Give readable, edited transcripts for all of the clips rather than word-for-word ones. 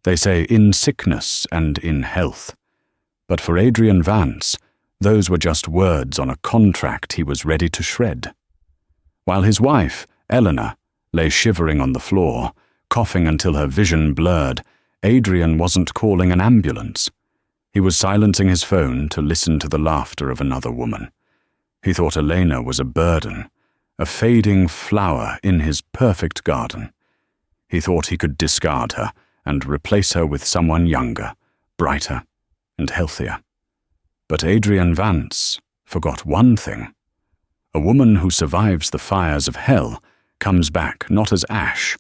They say in sickness and in health. But for Adrian Vance, those were just words on a contract he was ready to shred. While his wife, Eleanor, lay shivering on the floor, coughing until her vision blurred, Adrian wasn't calling an ambulance. He was silencing his phone to listen to the laughter of another woman. He thought Elena was a burden, a fading flower in his perfect garden. He thought he could discard her and replace her with someone younger, brighter, and healthier. But Adrian Vance forgot one thing. A woman who survives the fires of hell comes back not as ash,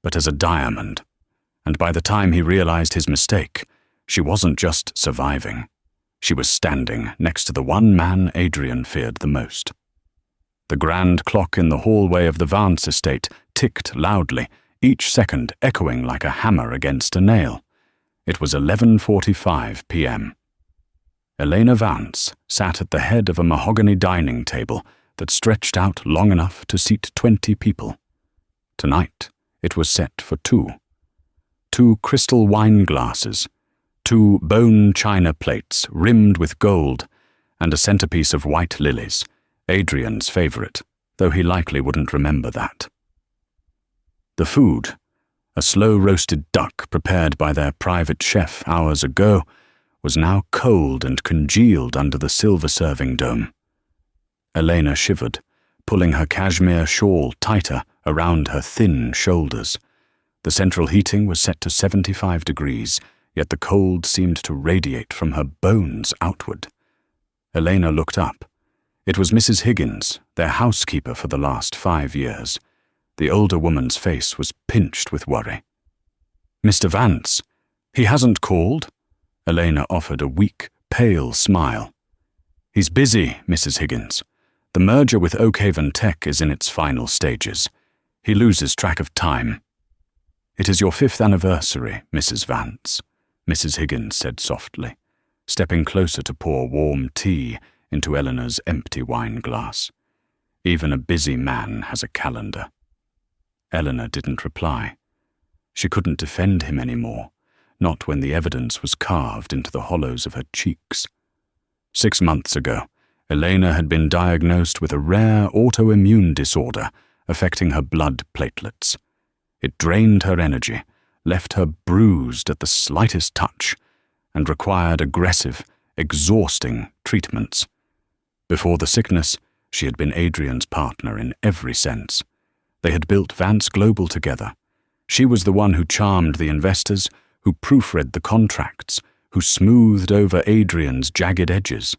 but as a diamond. And by the time he realized his mistake, she wasn't just surviving. She was standing next to the one man Adrian feared the most. The grand clock in the hallway of the Vance estate ticked loudly, each second echoing like a hammer against a nail. It was 11:45 p.m. Elena Vance sat at the head of a mahogany dining table that stretched out long enough to seat 20 people. Tonight, it was set for two. 2 crystal wine glasses, 2 bone china plates rimmed with gold, and a centerpiece of white lilies, Adrian's favorite, though he likely wouldn't remember that. The food, a slow-roasted duck prepared by their private chef hours ago, was now cold and congealed under the silver serving dome. Elena shivered, pulling her cashmere shawl tighter around her thin shoulders. The central heating was set to 75 degrees, yet the cold seemed to radiate from her bones outward. Elena looked up. It was Mrs. Higgins, their housekeeper for the last 5 years. The older woman's face was pinched with worry. "Mr. Vance, he hasn't called?" Elena offered a weak, pale smile. "He's busy, Mrs. Higgins. The merger with Oakhaven Tech is in its final stages. He loses track of time." "It is your 5th anniversary, Mrs. Vance," Mrs. Higgins said softly, stepping closer to pour warm tea into Eleanor's empty wine glass. Even a busy man has a calendar. Eleanor didn't reply. She couldn't defend him anymore, not when the evidence was carved into the hollows of her cheeks. 6 months ago, Elena had been diagnosed with a rare autoimmune disorder affecting her blood platelets. It drained her energy, left her bruised at the slightest touch, and required aggressive, exhausting treatments. Before the sickness, she had been Adrian's partner in every sense. They had built Vance Global together. She was the one who charmed the investors, who proofread the contracts, who smoothed over Adrian's jagged edges.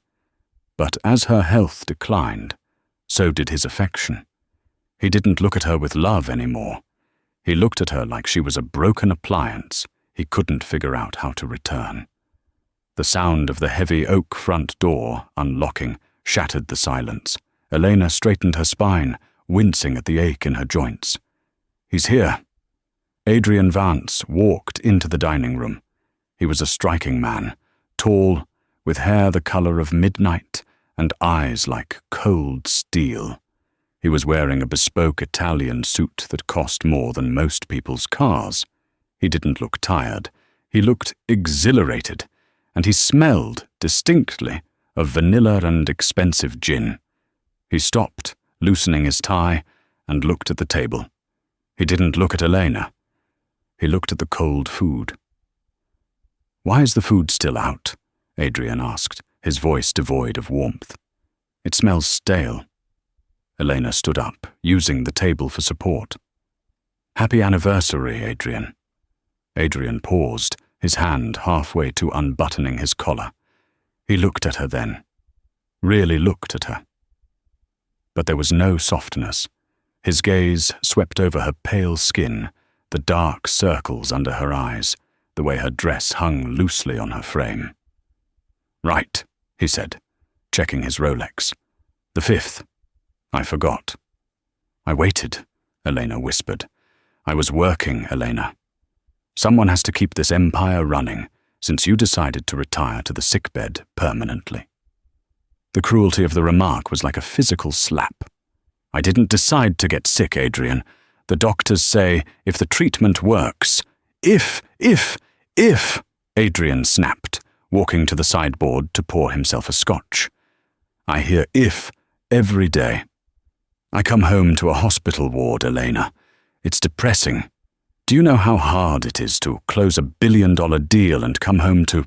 But as her health declined, so did his affection. He didn't look at her with love anymore. He looked at her like she was a broken appliance he couldn't figure out how to return. The sound of the heavy oak front door unlocking shattered the silence. Elena straightened her spine, wincing at the ache in her joints. "He's here." Adrian Vance walked into the dining room. He was a striking man, tall, with hair the color of midnight and eyes like cold steel. He was wearing a bespoke Italian suit that cost more than most people's cars. He didn't look tired. He looked exhilarated, and he smelled, distinctly, of vanilla and expensive gin. He stopped, loosening his tie, and looked at the table. He didn't look at Elena. He looked at the cold food. "Why is the food still out?" Adrian asked, his voice devoid of warmth. "It smells stale." Elena stood up, using the table for support. "Happy anniversary, Adrian." Adrian paused, his hand halfway to unbuttoning his collar. He looked at her then, really looked at her. But there was no softness. His gaze swept over her pale skin, the dark circles under her eyes, the way her dress hung loosely on her frame. "Right," he said, checking his Rolex. "The 5th. I forgot." "I waited," Elena whispered. "I was working, Elena. Someone has to keep this empire running, since you decided to retire to the sickbed permanently." The cruelty of the remark was like a physical slap. "I didn't decide to get sick, Adrian. The doctors say if the treatment works, if If, Adrian snapped, walking to the sideboard to pour himself a scotch. I hear if every day. I come home to a hospital ward, Elena. It's depressing. Do you know how hard it is to close $1 billion deal and come home to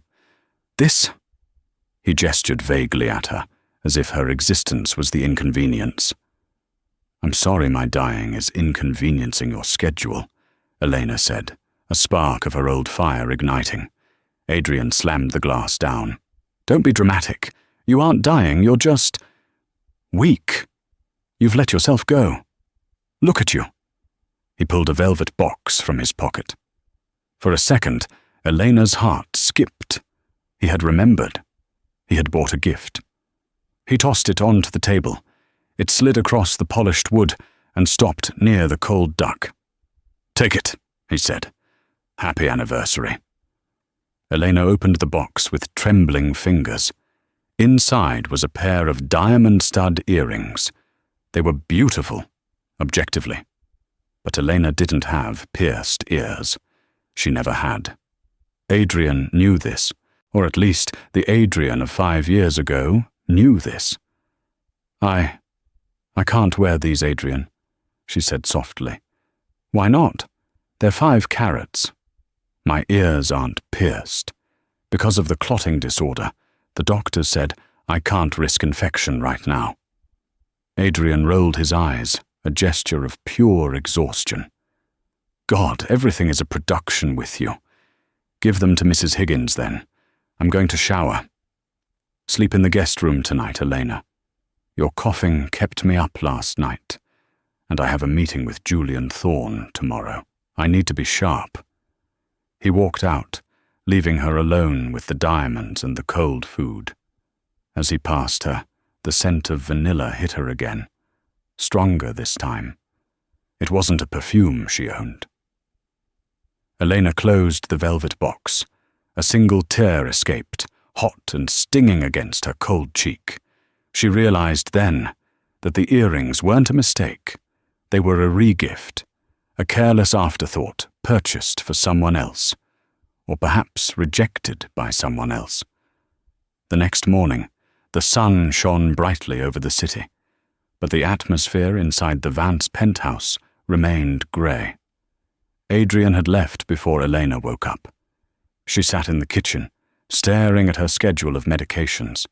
this? He gestured vaguely at her, as if her existence was the inconvenience. I'm sorry my dying is inconveniencing your schedule, Elena said, a spark of her old fire igniting. Adrian slammed the glass down. Don't be dramatic. You aren't dying, you're just weak. You've let yourself go. Look at you. He pulled a velvet box from his pocket. For a second, Elena's heart skipped. He had remembered. He had bought a gift. He tossed it onto the table. It slid across the polished wood and stopped near the cold duck. Take it, he said. Happy anniversary. Elena opened the box with trembling fingers. Inside was a pair of diamond stud earrings. They were beautiful, objectively. But Elena didn't have pierced ears. She never had. Adrian knew this, or at least the Adrian of 5 years ago knew this. I can't wear these, Adrian, she said softly. Why not? They're 5 carats. My ears aren't pierced. Because of the clotting disorder, the doctor said I can't risk infection right now. Adrian rolled his eyes, a gesture of pure exhaustion. God, everything is a production with you. Give them to Mrs. Higgins, then. I'm going to shower. Sleep in the guest room tonight, Elena. Your coughing kept me up last night, and I have a meeting with Julian Thorne tomorrow. I need to be sharp. He walked out, leaving her alone with the diamonds and the cold food. As he passed her, the scent of vanilla hit her again, stronger this time. It wasn't a perfume she owned. Elena closed the velvet box. A single tear escaped, hot and stinging against her cold cheek. She realized then that the earrings weren't a mistake. They were a regift, a careless afterthought purchased for someone else, or perhaps rejected by someone else. The next morning, the sun shone brightly over the city, but the atmosphere inside the Vance penthouse remained grey. Adrian had left before Elena woke up. She sat in the kitchen, staring at her schedule of medications.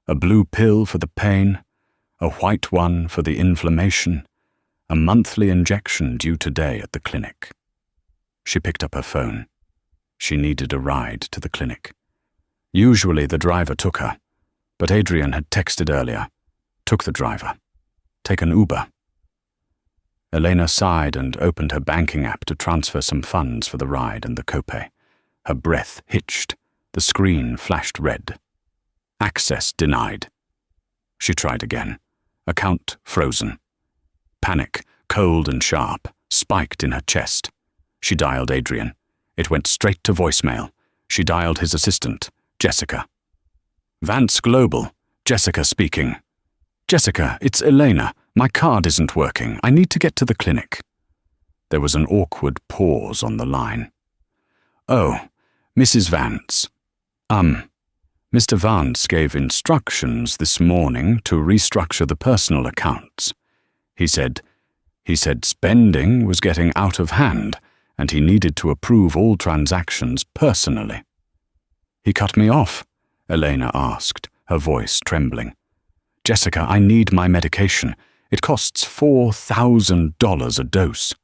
A blue pill for the pain, a white one for the inflammation, a monthly injection due today at the clinic. She picked up her phone. She needed a ride to the clinic. Usually the driver took her, but Adrian had texted earlier. Took the driver. Take an Uber. Elena sighed and opened her banking app to transfer some funds for the ride and the copay. Her breath hitched. The screen flashed red. Access denied. She tried again. Account frozen. Panic, cold and sharp, spiked in her chest. She dialed Adrian. It went straight to voicemail. She dialed his assistant, Jessica. Vance Global, Jessica speaking. Jessica, it's Elena. My card isn't working. I need to get to the clinic. There was an awkward pause on the line. Oh, Mrs. Vance. Mr. Vance gave instructions this morning to restructure the personal accounts. He said spending was getting out of hand and he needed to approve all transactions personally. He cut me off, Elena asked, her voice trembling. Jessica, I need my medication. It costs $4,000 a dose.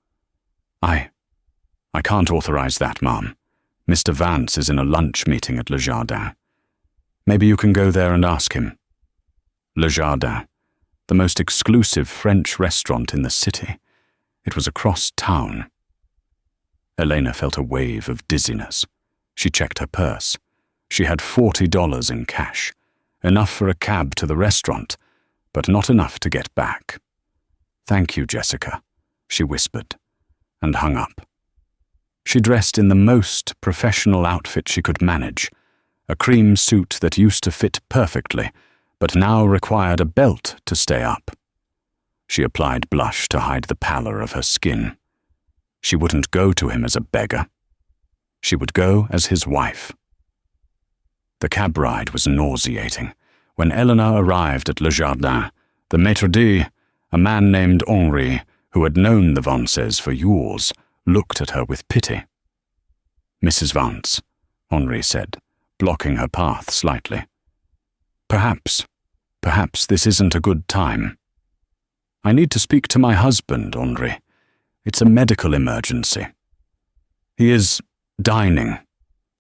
I can't authorize that, Ma'am. Mr. Vance is in a lunch meeting at Le Jardin. Maybe you can go there and ask him. Le Jardin, the most exclusive French restaurant in the city. It was across town. Elena felt a wave of dizziness. She checked her purse. She had $40 in cash, enough for a cab to the restaurant, but not enough to get back. Thank you, Jessica, she whispered, and hung up. She dressed in the most professional outfit she could manage, a cream suit that used to fit perfectly, but now required a belt to stay up. She applied blush to hide the pallor of her skin. She wouldn't go to him as a beggar. She would go as his wife. The cab ride was nauseating. When Eleanor arrived at Le Jardin, the maître d', a man named Henri, who had known the Vances for years, looked at her with pity. "Mrs. Vance," Henri said, blocking her path slightly. Perhaps this isn't a good time." "I need to speak to my husband, Henri. It's a medical emergency. He is dining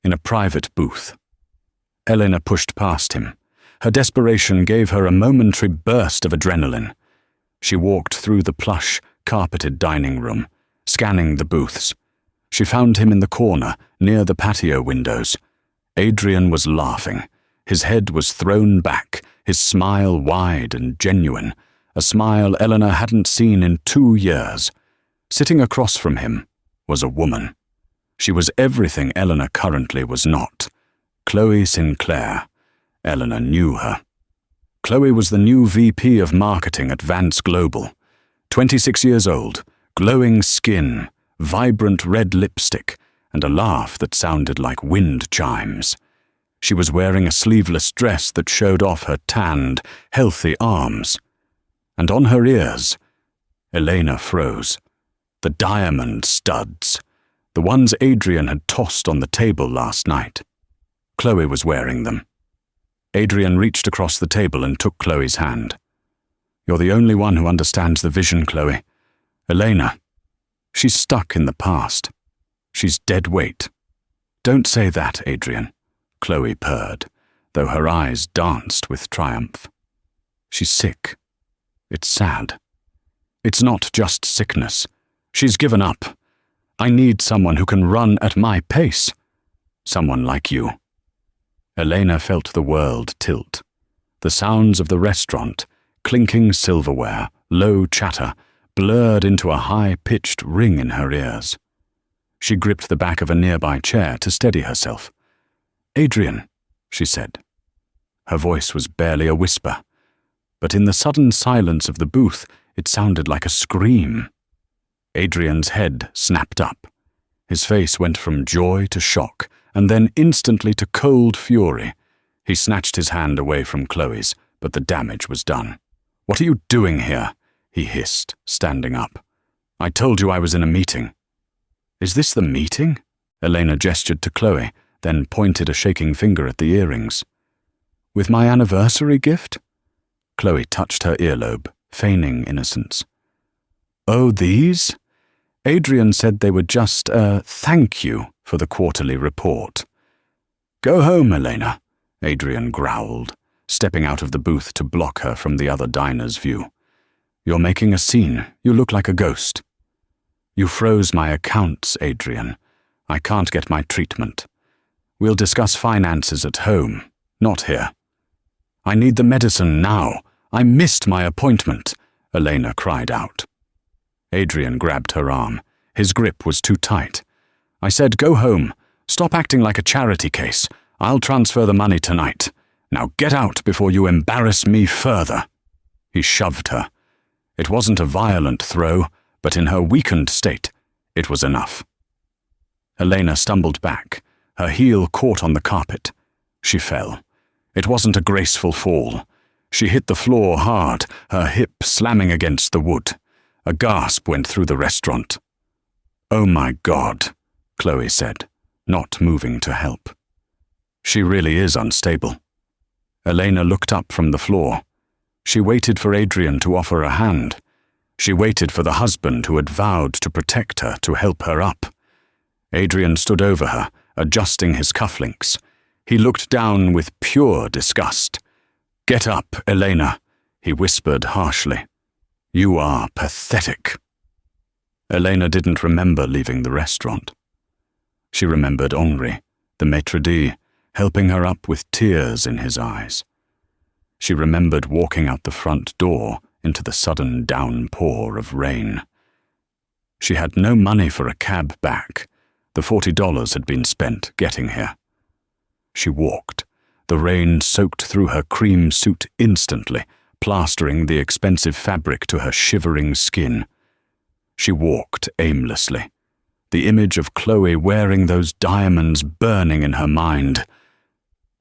in a private booth." Elena pushed past him. Her desperation gave her a momentary burst of adrenaline. She walked through the plush, carpeted dining room, scanning the booths. She found him in the corner, near the patio windows. Adrian was laughing. His head was thrown back, his smile wide and genuine, a smile Eleanor hadn't seen in 2 years. Sitting across from him was a woman. She was everything Eleanor currently was not. Chloe Sinclair. Eleanor knew her. Chloe was the new VP of marketing at Vance Global. 26 years old, glowing skin, vibrant red lipstick, and a laugh that sounded like wind chimes. She was wearing a sleeveless dress that showed off her tanned, healthy arms. And on her ears, Elena froze. The diamond studs, the ones Adrian had tossed on the table last night. Chloe was wearing them. Adrian reached across the table and took Chloe's hand. "You're the only one who understands the vision, Chloe. Elena, she's stuck in the past. She's dead weight." "Don't say that, Adrian," Chloe purred, though her eyes danced with triumph. "She's sick. It's sad. It's not just sickness. She's given up. I need someone who can run at my pace. Someone like you." Elena felt the world tilt. The sounds of the restaurant, clinking silverware, low chatter, blurred into a high-pitched ring in her ears. She gripped the back of a nearby chair to steady herself. "Adrian," she said. Her voice was barely a whisper, but in the sudden silence of the booth, it sounded like a scream. Adrian's head snapped up. His face went from joy to shock, and then instantly to cold fury. He snatched his hand away from Chloe's, but the damage was done. "What are you doing here?" he hissed, standing up. "I told you I was in a meeting." "Is this the meeting?" Elena gestured to Chloe, then pointed a shaking finger at the earrings. "With my anniversary gift?" Chloe touched her earlobe, feigning innocence. "Oh, these?" Adrian said they were just a thank you for the quarterly report. "Go home, Elena," Adrian growled, stepping out of the booth to block her from the other diner's view. "You're making a scene. You look like a ghost." "You froze my accounts, Adrian. I can't get my treatment. We'll discuss finances at home, not here." "I need the medicine now. I missed my appointment," Elena cried out. Adrian grabbed her arm. His grip was too tight. "I said go home. Stop acting like a charity case. I'll transfer the money tonight. Now get out before you embarrass me further." He shoved her. It wasn't a violent throw, but in her weakened state, it was enough. Elena stumbled back. Her heel caught on the carpet. She fell. It wasn't a graceful fall. She hit the floor hard, her hip slamming against the wood. A gasp went through the restaurant. "Oh my God," Chloe said, not moving to help. "She really is unstable." Elena looked up from the floor. She waited for Adrian to offer a hand. She waited for the husband who had vowed to protect her to help her up. Adrian stood over her, adjusting his cufflinks. He looked down with pure disgust. "Get up, Elena," he whispered harshly. "You are pathetic." Elena didn't remember leaving the restaurant. She remembered Henri, the maître d', helping her up with tears in his eyes. She remembered walking out the front door into the sudden downpour of rain. She had no money for a cab back. The $40 had been spent getting here. She walked. The rain soaked through her cream suit instantly, plastering the expensive fabric to her shivering skin. She walked aimlessly. the image of Chloe wearing those diamonds burning in her mind.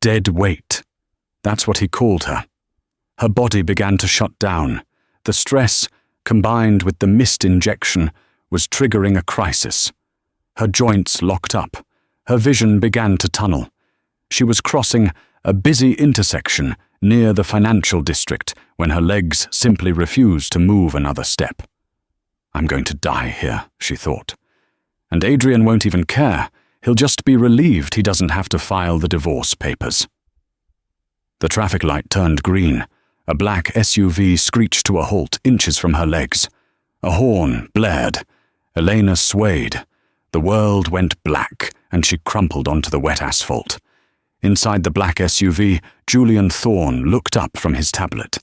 Dead weight. That's what he called her. Her body began to shut down. The stress, combined with the missed injection, was triggering a crisis. Her joints locked up. Her vision began to tunnel. She was crossing a busy intersection near the financial district when her legs simply refused to move another step. I'm going to die here, she thought. And Adrian won't even care. He'll just be relieved he doesn't have to file the divorce papers. The traffic light turned green. A black SUV screeched to a halt inches from her legs. A horn blared. Elena swayed. The world went black, and she crumpled onto the wet asphalt. Inside the black SUV, Julian Thorne looked up from his tablet.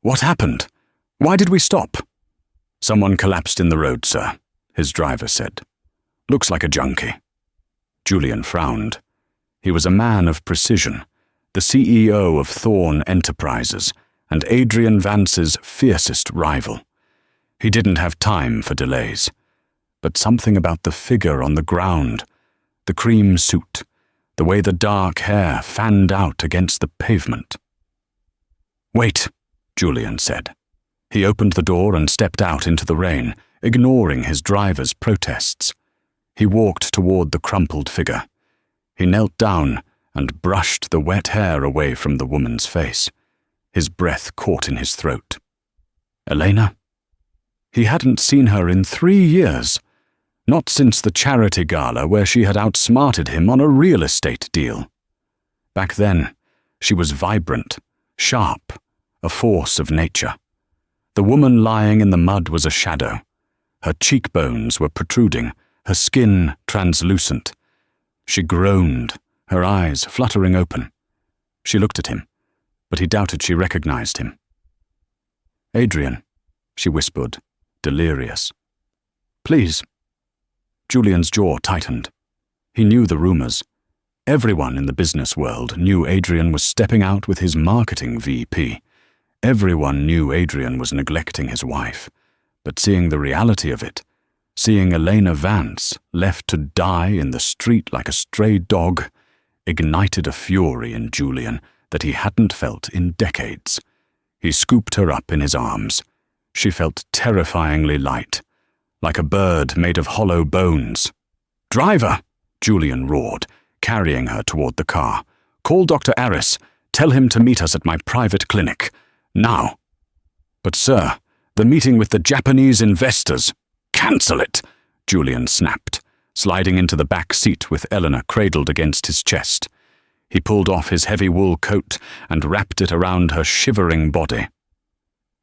What happened? Why did we stop? Someone collapsed in the road, sir, his driver said. Looks like a junkie. Julian frowned. He was a man of precision, the CEO of Thorne Enterprises, and Adrian Vance's fiercest rival. He didn't have time for delays. But something about the figure on the ground, the cream suit, the way the dark hair fanned out against the pavement. Wait, Julian said. He opened the door and stepped out into the rain, ignoring his driver's protests. He walked toward the crumpled figure. He knelt down and brushed the wet hair away from the woman's face. His breath caught in his throat. Elena? He hadn't seen her in 3 years. Not since the charity gala where she had outsmarted him on a real estate deal. Back then, she was vibrant, sharp, a force of nature. The woman lying in the mud was a shadow. Her cheekbones were protruding, her skin translucent. She groaned, her eyes fluttering open. She looked at him, but he doubted she recognized him. Adrian, she whispered, delirious. Please. Julian's jaw tightened. He knew the rumors. Everyone in the business world knew Adrian was stepping out with his marketing VP. Everyone knew Adrian was neglecting his wife. But seeing the reality of it, seeing Elena Vance left to die in the street like a stray dog, ignited a fury in Julian that he hadn't felt in decades. He scooped her up in his arms. She felt terrifyingly light, like a bird made of hollow bones. Driver! Julian roared, carrying her toward the car. Call Dr. Aris. Tell him to meet us at my private clinic. Now. But sir, the meeting with the Japanese investors. Cancel it! Julian snapped, sliding into the back seat with Eleanor cradled against his chest. He pulled off his heavy wool coat and wrapped it around her shivering body.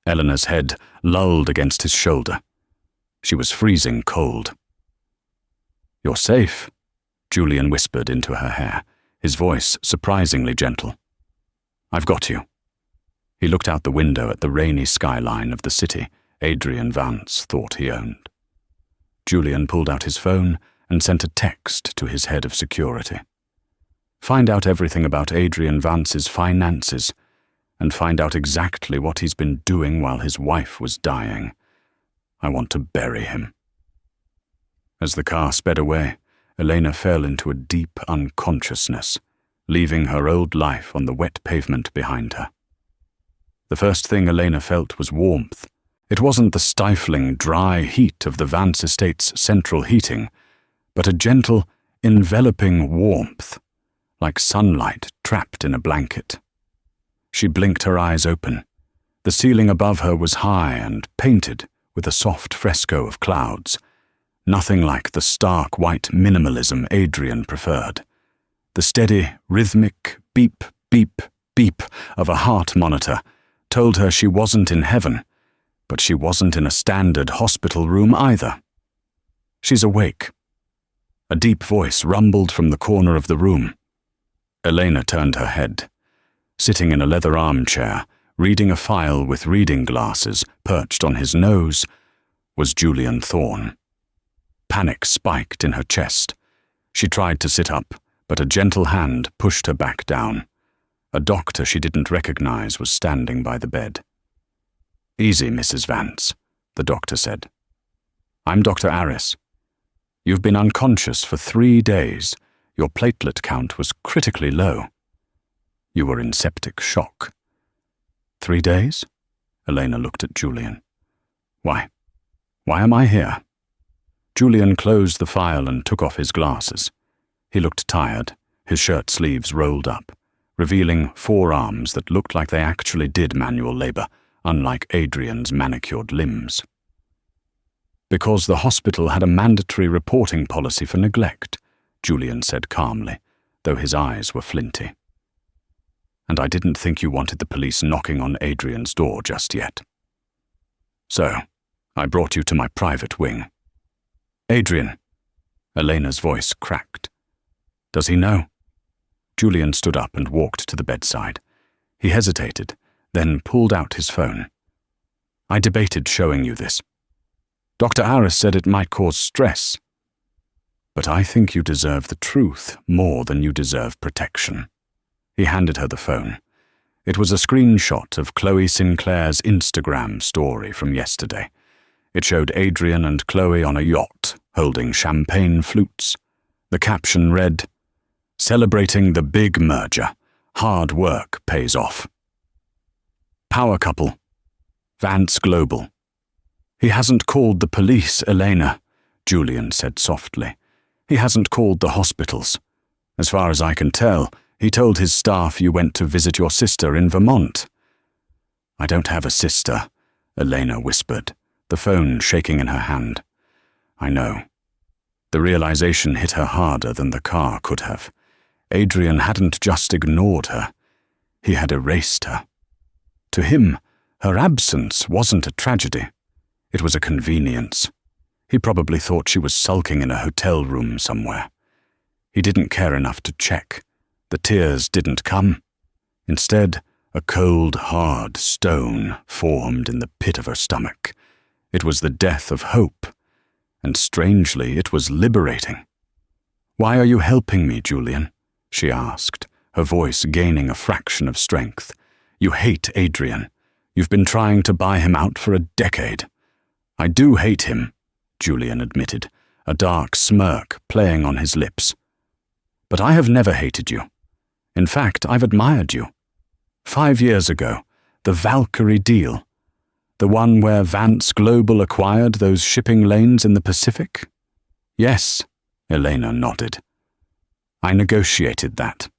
Eleanor's head lulled against his shoulder. She was freezing cold. You're safe, Julian whispered into her hair, his voice surprisingly gentle. I've got you. He looked out the window at the rainy skyline of the city Adrian Vance thought he owned. Julian pulled out his phone and sent a text to his head of security. Find out everything about Adrian Vance's finances, and find out exactly what he's been doing while his wife was dying. I want to bury him. As the car sped away, Elena fell into a deep unconsciousness, leaving her old life on the wet pavement behind her. The first thing Elena felt was warmth. It wasn't the stifling, dry heat of the Vance estate's central heating, but a gentle, enveloping warmth, like sunlight trapped in a blanket. She blinked her eyes open. The ceiling above her was high and painted with a soft fresco of clouds, nothing like the stark white minimalism Adrian preferred. The steady, rhythmic beep, beep, beep of a heart monitor told her she wasn't in heaven, but she wasn't in a standard hospital room either. She's awake. A deep voice rumbled from the corner of the room. Elena turned her head. Sitting in a leather armchair, reading a file with reading glasses perched on his nose, was Julian Thorne. Panic spiked in her chest. She tried to sit up, but a gentle hand pushed her back down. A doctor she didn't recognize was standing by the bed. Easy, Mrs. Vance, the doctor said. I'm Dr. Aris. You've been unconscious for 3 days. Your platelet count was critically low. You were in septic shock. 3 days? Elena looked at Julian. Why am I here? Julian closed the file and took off his glasses. He looked tired, his shirt sleeves rolled up, revealing forearms that looked like they actually did manual labor, unlike Adrian's manicured limbs. Because the hospital had a mandatory reporting policy for neglect, Julian said calmly, though his eyes were flinty. And I didn't think you wanted the police knocking on Adrian's door just yet. So, I brought you to my private wing. Adrian. Elena's voice cracked. Does he know? Julian stood up and walked to the bedside. He hesitated, then pulled out his phone. I debated showing you this. Dr. Harris said it might cause stress. But I think you deserve the truth more than you deserve protection. He handed her the phone. It was a screenshot of Chloe Sinclair's Instagram story from yesterday. It showed Adrian and Chloe on a yacht, holding champagne flutes. The caption read, "Celebrating the big merger. Hard work pays off." Power couple. Vance Global. He hasn't called the police, Elena, Julian said softly. He hasn't called the hospitals. As far as I can tell, he told his staff you went to visit your sister in Vermont. I don't have a sister, Elena whispered, the phone shaking in her hand. I know. The realization hit her harder than the car could have. Adrian hadn't just ignored her. He had erased her. To him, her absence wasn't a tragedy. It was a convenience. He probably thought she was sulking in a hotel room somewhere. He didn't care enough to check. The tears didn't come. Instead, a cold, hard stone formed in the pit of her stomach. It was the death of hope, and strangely, it was liberating. Why are you helping me, Julian? She asked, her voice gaining a fraction of strength. You hate Adrian. You've been trying to buy him out for a decade. I do hate him, Julian admitted, a dark smirk playing on his lips. But I have never hated you. In fact, I've admired you. 5 years ago, the Valkyrie deal, the one where Vance Global acquired those shipping lanes in the Pacific? Yes, Elena nodded. I negotiated that.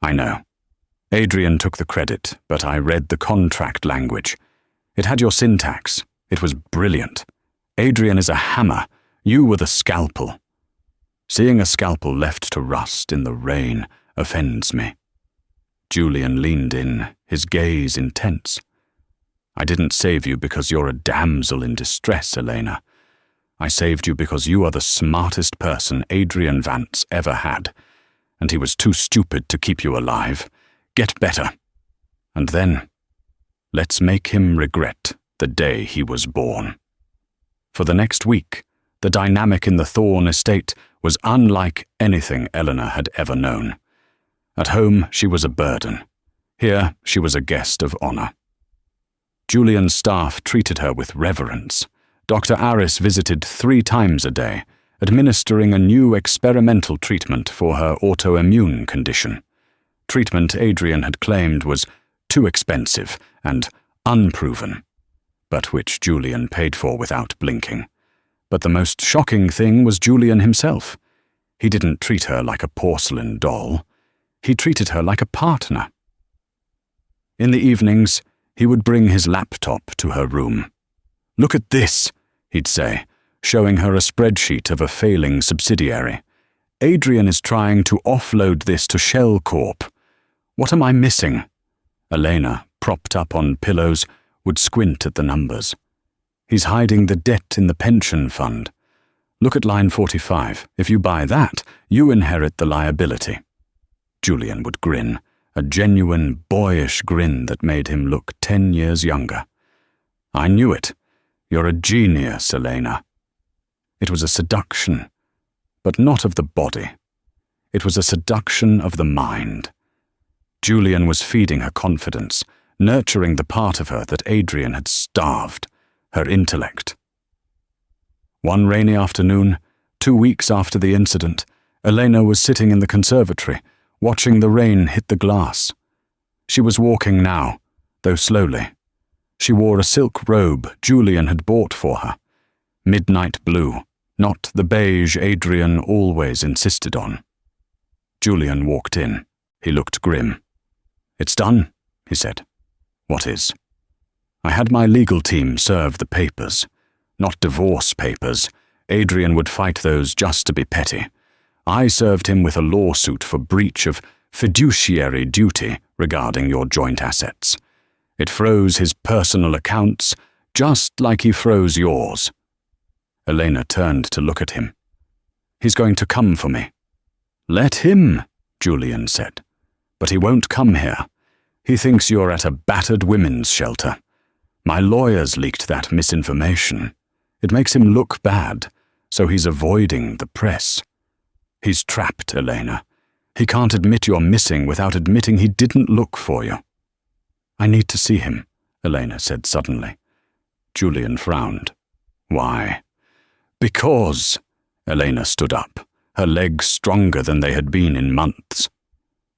I know. Adrian took the credit, but I read the contract language. It had your syntax. It was brilliant. Adrian is a hammer. You were the scalpel. Seeing a scalpel left to rust in the rain offends me. Julian leaned in, his gaze intense. I didn't save you because you're a damsel in distress, Elena. I saved you because you are the smartest person Adrian Vance ever had, and he was too stupid to keep you alive. Get better. And then, let's make him regret the day he was born. For the next week, the dynamic in the Thorne estate was unlike anything Eleanor had ever known. At home, she was a burden. Here, she was a guest of honor. Julian's staff treated her with reverence. Dr. Harris visited 3 times a day, administering a new experimental treatment for her autoimmune condition. Treatment Adrian had claimed was too expensive and unproven, but which Julian paid for without blinking. But the most shocking thing was Julian himself. He didn't treat her like a porcelain doll. He treated her like a partner. In the evenings, he would bring his laptop to her room. Look at this, he'd say, showing her a spreadsheet of a failing subsidiary. Adrian is trying to offload this to Shell Corp. What am I missing? Elena, propped up on pillows, would squint at the numbers. He's hiding the debt in the pension fund. Look at line 45. If you buy that, you inherit the liability. Julian would grin, a genuine, boyish grin that made him look 10 years younger. I knew it. You're a genius, Elena. It was a seduction, but not of the body. It was a seduction of the mind. Julian was feeding her confidence, nurturing the part of her that Adrian had starved, her intellect. One rainy afternoon, 2 weeks after the incident, Elena was sitting in the conservatory, watching the rain hit the glass. She was walking now, though slowly. She wore a silk robe Julian had bought for her. Midnight blue, not the beige Adrian always insisted on. Julian walked in. He looked grim. "It's done," he said. "What is?" "I had my legal team serve the papers. Not divorce papers. Adrian would fight those just to be petty. I served him with a lawsuit for breach of fiduciary duty regarding your joint assets. It froze his personal accounts, just like he froze yours." Elena turned to look at him. "He's going to come for me." "Let him," Julian said. "But he won't come here. He thinks you're at a battered women's shelter. My lawyers leaked that misinformation. It makes him look bad, so he's avoiding the press. He's trapped, Elena. He can't admit you're missing without admitting he didn't look for you." "I need to see him," Elena said suddenly. Julian frowned. "Why?" "Because," Elena stood up, her legs stronger than they had been in months.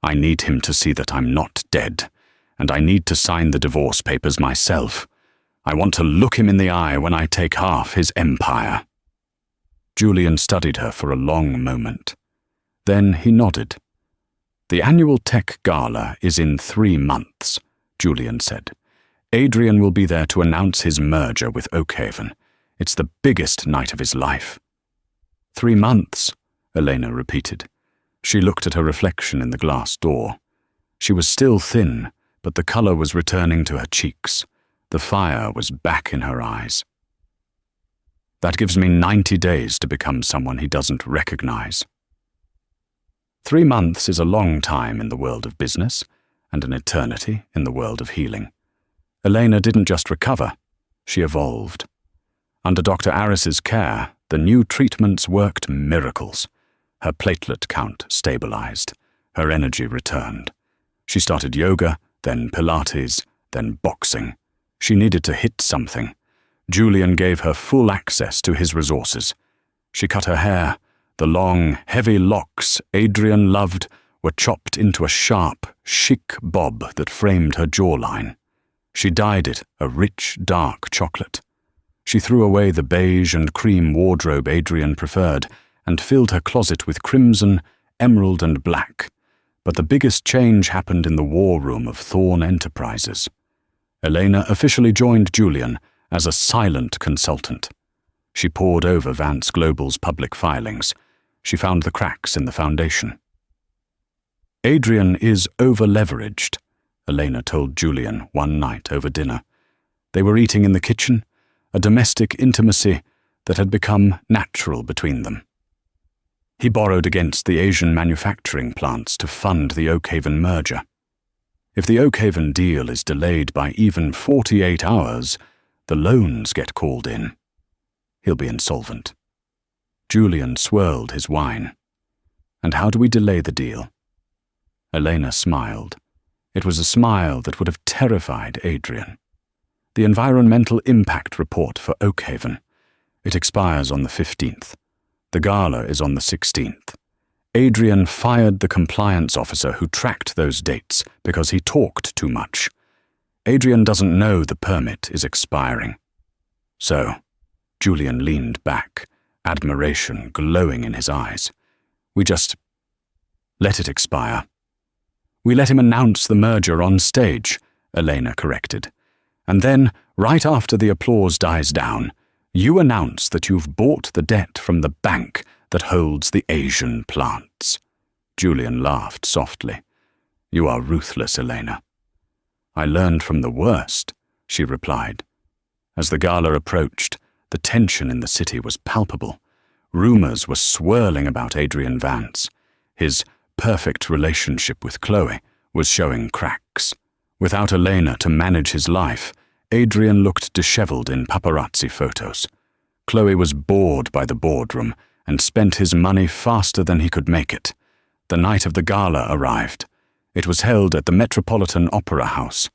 "I need him to see that I'm not dead, and I need to sign the divorce papers myself. I want to look him in the eye when I take half his empire." Julian studied her for a long moment. Then he nodded. "The annual tech gala is in 3 months, Julian said. "Adrian will be there to announce his merger with Oakhaven. It's the biggest night of his life." 3 months, Elena repeated. She looked at her reflection in the glass door. She was still thin, but the color was returning to her cheeks. The fire was back in her eyes. "That gives me 90 days to become someone he doesn't recognize." 3 months is a long time in the world of business, and an eternity in the world of healing. Elena didn't just recover, she evolved. Under Dr. Aris's care, the new treatments worked miracles. Her platelet count stabilized. Her energy returned. She started yoga, then Pilates, then boxing. She needed to hit something. Julian gave her full access to his resources. She cut her hair. The long, heavy locks Adrian loved were chopped into a sharp, chic bob that framed her jawline. She dyed it a rich, dark chocolate. She threw away the beige and cream wardrobe Adrian preferred and filled her closet with crimson, emerald, and black. But the biggest change happened in the war room of Thorn Enterprises. Elena officially joined Julian as a silent consultant. She pored over Vance Global's public filings. She found the cracks in the foundation. "Adrian is over-leveraged," Elena told Julian one night over dinner. They were eating in the kitchen, a domestic intimacy that had become natural between them. He borrowed against the Asian manufacturing plants to fund the Oakhaven merger. If the Oakhaven deal is delayed by even 48 hours, the loans get called in. He'll be insolvent. Julian swirled his wine. "And how do we delay the deal?" Elena smiled. It was a smile that would have terrified Adrian. "The environmental impact report for Oakhaven. It expires on the 15th. The gala is on the 16th. Adrian fired the compliance officer who tracked those dates because he talked too much. Adrian doesn't know the permit is expiring." "So," Julian leaned back, admiration glowing in his eyes. "We just let it expire." "We let him announce the merger on stage," Elena corrected. "And then, right after the applause dies down, you announce that you've bought the debt from the bank that holds the Asian plants." Julian laughed softly. "You are ruthless, Elena." "I learned from the worst," she replied. As the gala approached, the tension in the city was palpable. Rumors were swirling about Adrian Vance. His perfect relationship with Chloe was showing cracks. Without Elena to manage his life, Adrian looked disheveled in paparazzi photos. Chloe was bored by the boardroom and spent his money faster than he could make it. The night of the gala arrived. It was held at the Metropolitan Opera House.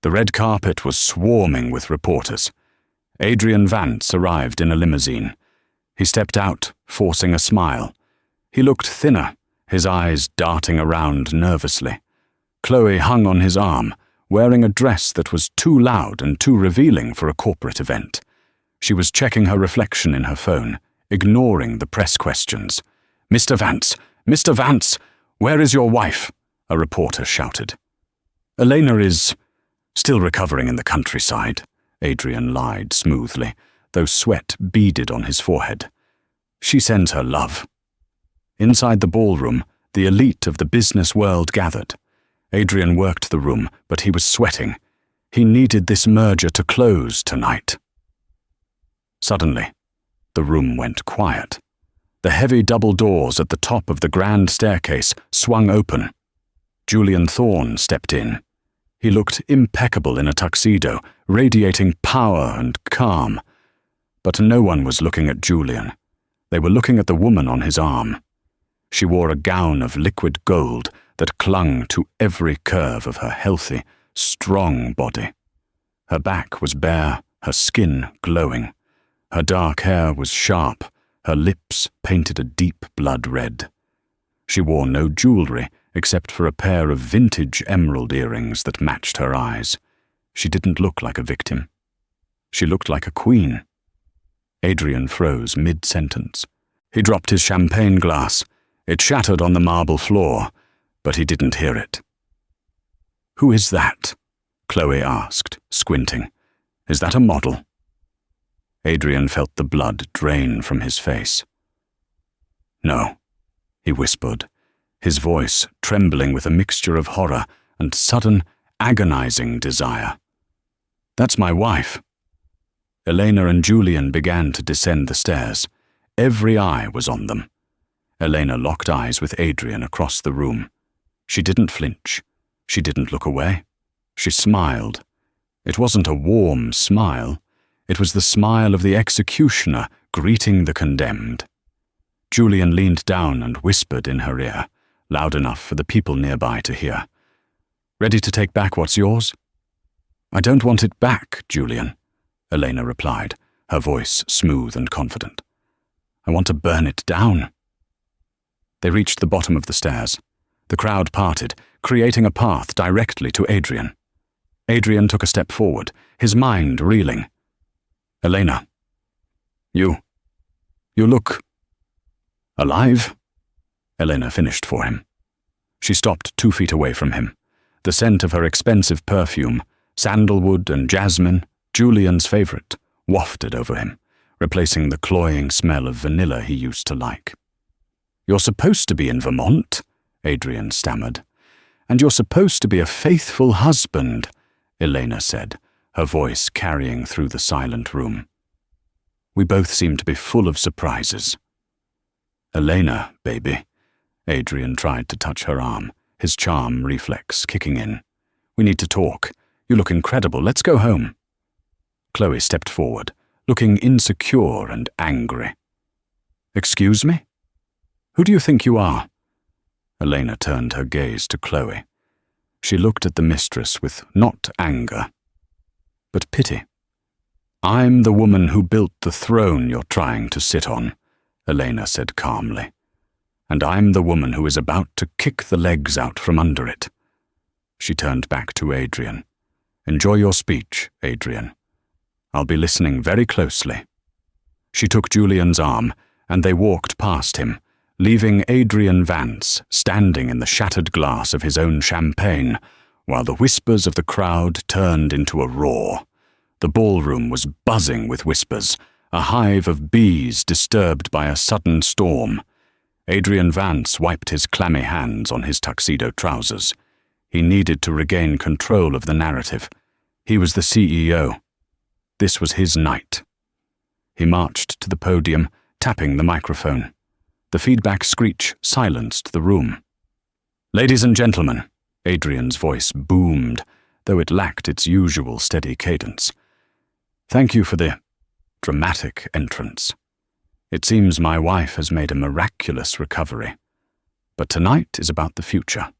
The red carpet was swarming with reporters. Adrian Vance arrived in a limousine. He stepped out, forcing a smile. He looked thinner, his eyes darting around nervously. Chloe hung on his arm, wearing a dress that was too loud and too revealing for a corporate event. She was checking her reflection in her phone, ignoring the press questions. "Mr. Vance! Mr. Vance! Where is your wife?" a reporter shouted. "Elena is still recovering in the countryside," Adrian lied smoothly, though sweat beaded on his forehead. "She sends her love." Inside the ballroom, the elite of the business world gathered. Adrian worked the room, but he was sweating. He needed this merger to close tonight. Suddenly, the room went quiet. The heavy double doors at the top of the grand staircase swung open. Julian Thorne stepped in. He looked impeccable in a tuxedo, radiating power and calm. But no one was looking at Julian. They were looking at the woman on his arm. She wore a gown of liquid gold that clung to every curve of her healthy, strong body. Her back was bare, her skin glowing. Her dark hair was sharp, her lips painted a deep blood red. She wore no jewelry except for a pair of vintage emerald earrings that matched her eyes. She didn't look like a victim. She looked like a queen. Adrian froze mid-sentence. He dropped his champagne glass. It shattered on the marble floor, but he didn't hear it. "Who is that?" Chloe asked, squinting. "Is that a model?" Adrian felt the blood drain from his face. "No," he whispered, his voice trembling with a mixture of horror and sudden, agonizing desire. "That's my wife." Elena and Julian began to descend the stairs. Every eye was on them. Elena locked eyes with Adrian across the room. She didn't flinch. She didn't look away. She smiled. It wasn't a warm smile. It was the smile of the executioner greeting the condemned. Julian leaned down and whispered in her ear, loud enough for the people nearby to hear. "Ready to take back what's yours?" "I don't want it back, Julian," Elena replied, her voice smooth and confident. "I want to burn it down." They reached the bottom of the stairs. The crowd parted, creating a path directly to Adrian. Adrian took a step forward, his mind reeling. "Elena, you look alive?" Elena finished for him. She stopped 2 feet away from him. The scent of her expensive perfume, sandalwood and jasmine, Julian's favorite, wafted over him, replacing the cloying smell of vanilla he used to like. "You're supposed to be in Vermont," Adrian stammered. "And you're supposed to be a faithful husband," Elena said, her voice carrying through the silent room. "We both seem to be full of surprises." "Elena, baby." Adrian tried to touch her arm, his charm reflex kicking in. "We need to talk. You look incredible. Let's go home." Chloe stepped forward, looking insecure and angry. "Excuse me? Who do you think you are?" Elena turned her gaze to Chloe. She looked at the mistress with not anger, but pity. "I'm the woman who built the throne you're trying to sit on," Elena said calmly. "And I'm the woman who is about to kick the legs out from under it." She turned back to Adrian. "Enjoy your speech, Adrian. I'll be listening very closely." She took Julian's arm, and they walked past him, leaving Adrian Vance standing in the shattered glass of his own champagne, while the whispers of the crowd turned into a roar. The ballroom was buzzing with whispers, a hive of bees disturbed by a sudden storm. Adrian Vance wiped his clammy hands on his tuxedo trousers. He needed to regain control of the narrative. He was the CEO. This was his night. He marched to the podium, tapping the microphone. The feedback screech silenced the room. "Ladies and gentlemen," Adrian's voice boomed, though it lacked its usual steady cadence. "Thank you for the dramatic entrance. It seems my wife has made a miraculous recovery. But tonight is about the future.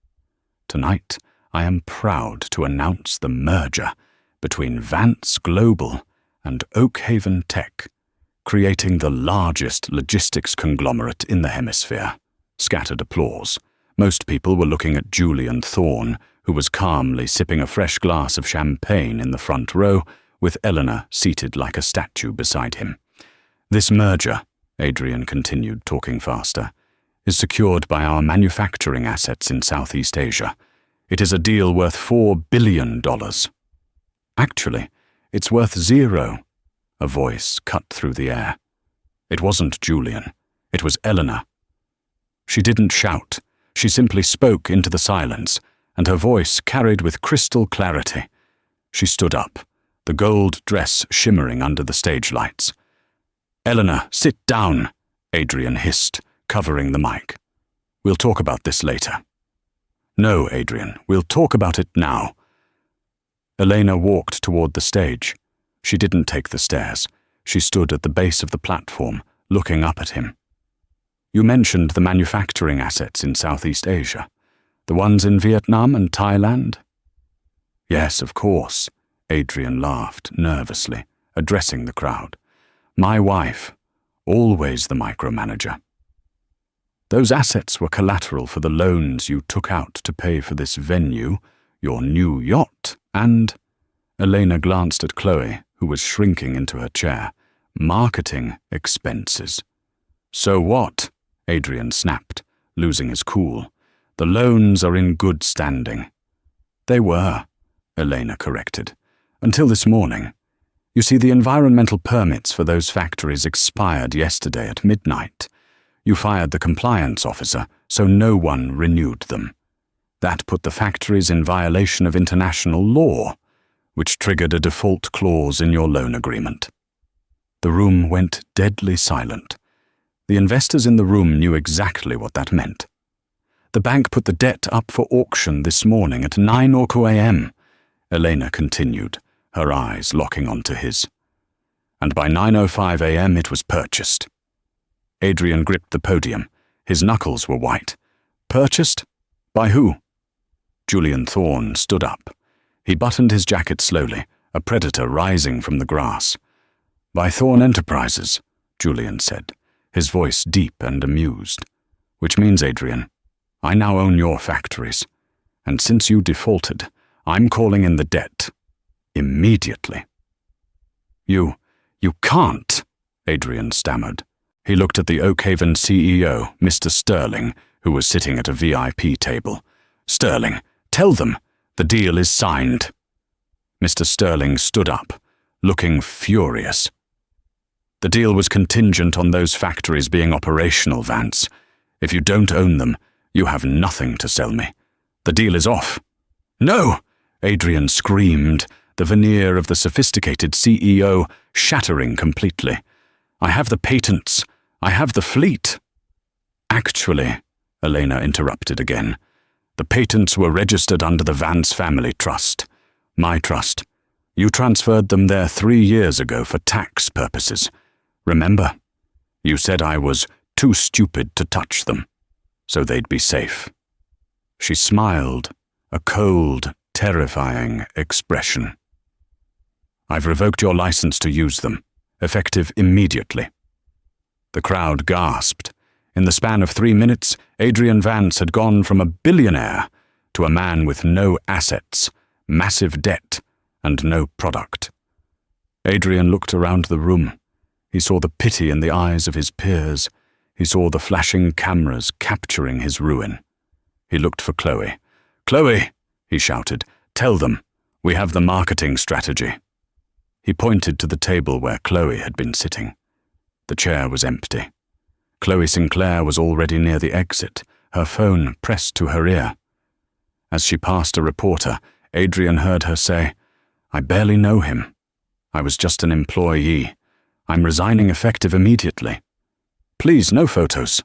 Tonight, I am proud to announce the merger between Vance Global and Oak Haven Tech, creating the largest logistics conglomerate in the hemisphere. Scattered applause. Most people were looking at Julian Thorne, who was calmly sipping a fresh glass of champagne in the front row, with Eleanor seated like a statue beside him. This merger, Adrian continued, talking faster, is secured by our manufacturing assets in Southeast Asia. It is a deal worth $4 billion. Actually, it's worth $0. A voice cut through the air. It wasn't Julian. It was Eleanor. She didn't shout. She simply spoke into the silence, and her voice carried with crystal clarity. She stood up, the gold dress shimmering under the stage lights. "Eleanor, sit down," Adrian hissed, covering the mic. "We'll talk about this later." "No, Adrian, we'll talk about it now." Elena walked toward the stage. She didn't take the stairs. She stood at the base of the platform, looking up at him. "You mentioned the manufacturing assets in Southeast Asia. The ones in Vietnam and Thailand?" "Yes, of course," Adrian laughed nervously, addressing the crowd. "My wife, always the micromanager." "Those assets were collateral for the loans you took out to pay for this venue, your new yacht, and—" Elena glanced at Chloe, who was shrinking into her chair. "Marketing expenses." "So what?" Adrian snapped, losing his cool. "The loans are in good standing." "They were," Elena corrected, "until this morning. You see, the environmental permits for those factories expired yesterday at midnight. You fired the compliance officer, so no one renewed them. That put the factories in violation of international law, which triggered a default clause in your loan agreement." The room went deadly silent. The investors in the room knew exactly what that meant. "The bank put the debt up for auction this morning at 9 a.m., Elena continued, her eyes locking onto his. "And by 9:05 a.m. it was purchased." Adrian gripped the podium. His knuckles were white. "Purchased? By who?" Julian Thorne stood up. He buttoned his jacket slowly, a predator rising from the grass. "By Thorne Enterprises," Julian said, his voice deep and amused. "Which means, Adrian, I now own your factories, and since you defaulted, I'm calling in the debt. Immediately." You can't," Adrian stammered. He looked at the Oakhaven CEO, Mr. Sterling, who was sitting at a VIP table. "Sterling, tell them, the deal is signed." Mr. Sterling stood up, looking furious. "The deal was contingent on those factories being operational, Vance. If you don't own them, you have nothing to sell me. The deal is off." "No!" Adrian screamed, the veneer of the sophisticated CEO shattering completely. "I have the patents. I have the fleet." "Actually," Elena interrupted again, "the patents were registered under the Vance Family Trust. My trust. You transferred them there 3 years ago for tax purposes. Remember? You said I was too stupid to touch them, so they'd be safe." She smiled, a cold, terrifying expression. "I've revoked your license to use them, effective immediately." The crowd gasped. In the span of 3 minutes, Adrian Vance had gone from a billionaire to a man with no assets, massive debt, and no product. Adrian looked around the room. He saw the pity in the eyes of his peers. He saw the flashing cameras capturing his ruin. He looked for Chloe. "Chloe," he shouted, "tell them, we have the marketing strategy." He pointed to the table where Chloe had been sitting. The chair was empty. Chloe Sinclair was already near the exit, her phone pressed to her ear. As she passed a reporter, Adrian heard her say, "I barely know him. I was just an employee. I'm resigning effective immediately. Please, no photos."